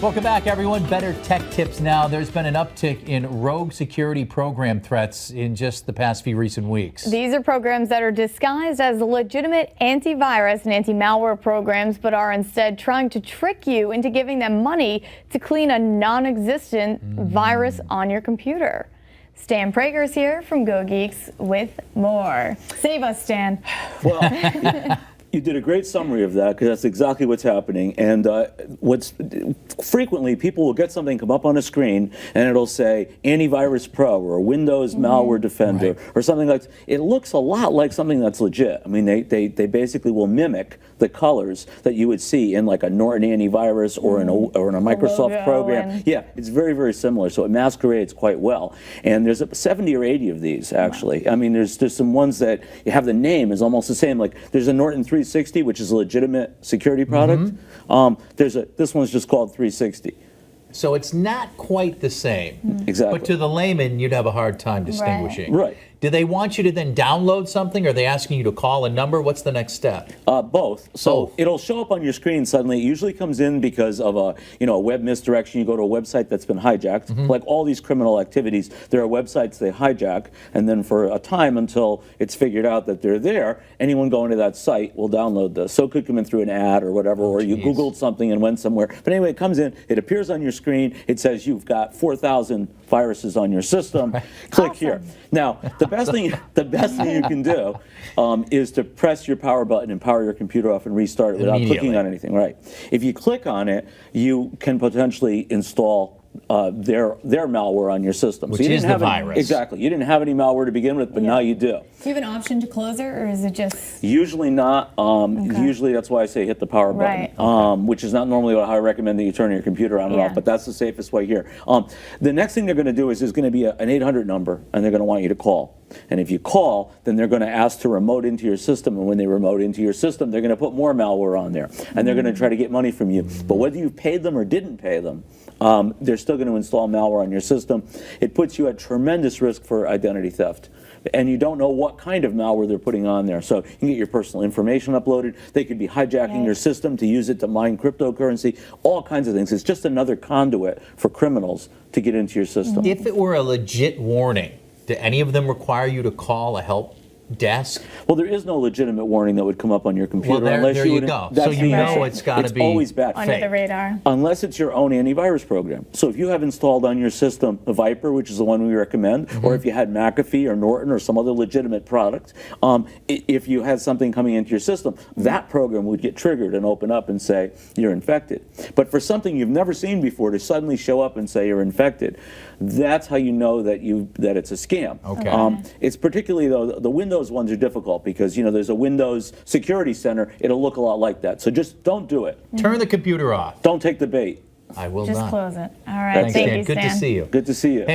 Welcome back, everyone. Better tech tips now. There's been an uptick in rogue security program threats in just the past few recent weeks. These are programs that are disguised as legitimate antivirus and anti-malware programs, but are instead trying to trick you into giving them money to clean a non-existent virus on your computer. Stan Prager's here from GoGeeks with more. Save us, Stan. Well, you did a great summary of that because that's exactly what's happening. And frequently people will get something come up on a screen and it'll say Antivirus Pro or Windows Malware Defender or something like that. It looks a lot like something that's legit. I mean, they basically will mimic the colors that you would see in like a Norton antivirus or in a Microsoft program. Yeah, it's very, very similar. So it masquerades quite well. And there's 70 or 80 of these actually. I mean, there's some ones that you have the name is almost the same. Like there's a Norton 360, which is a legitimate security product. This one's just called 360. So it's not quite the same. Exactly. But to the layman, you'd have a hard time distinguishing. Right. Do they want you to then download something? Or are they asking you to call a number? What's the next step? Both. So it'll show up on your screen suddenly. It usually comes in because of a web misdirection. You go to a website that's been hijacked. Like all these criminal activities, there are websites they hijack, and then for a time until it's figured out that they're there, anyone going to that site will download this. So it could come in through an ad or whatever, or you Googled something and went somewhere. But anyway, it comes in, it appears on your screen, it says you've got 4,000 viruses on your system. Click here. Now, the best thing you can do is to press your power button and power your computer off and restart it without clicking on anything. Right. If you click on it, you can potentially install their malware on your system. Which is the virus. Exactly. You didn't have any malware to begin with, but now you do. Do you have an option to close it, or is it just... Usually not. Usually that's why I say hit the power button, which is not normally what I recommend that you turn your computer on and off, but that's the safest way here. The next thing they're going to do is there's going to be an 800 number, and they're going to want you to call. And if you call, then they're going to ask to remote into your system, and when they remote into your system, they're going to put more malware on there, and they're going to try to get money from you. But whether you paid them or didn't pay them, they're still going to install malware on your system. It puts you at tremendous risk for identity theft. And you don't know what kind of malware they're putting on there. So you can get your personal information uploaded. They could be hijacking your system to use it to mine cryptocurrency, all kinds of things. It's just another conduit for criminals to get into your system. If it were a legit warning, do any of them require you to call a help desk? Well, there is no legitimate warning that would come up on your computer unless there you go. So you know it's got to be always bad. Under the radar. Unless it's your own antivirus program. So if you have installed on your system the Viper, which is the one we recommend, or if you had McAfee or Norton or some other legitimate product, if you had something coming into your system, that program would get triggered and open up and say you're infected. But for something you've never seen before to suddenly show up and say you're infected, that's how you know that it's a scam. Okay. It's particularly though the Windows ones are difficult because there's a Windows Security Center. It'll look a lot like that. So just don't do it. Turn the computer off. Don't take the bait. I will Just not. close it. All right. Thank you, Stan. Good to see you. Good to see you. Hey,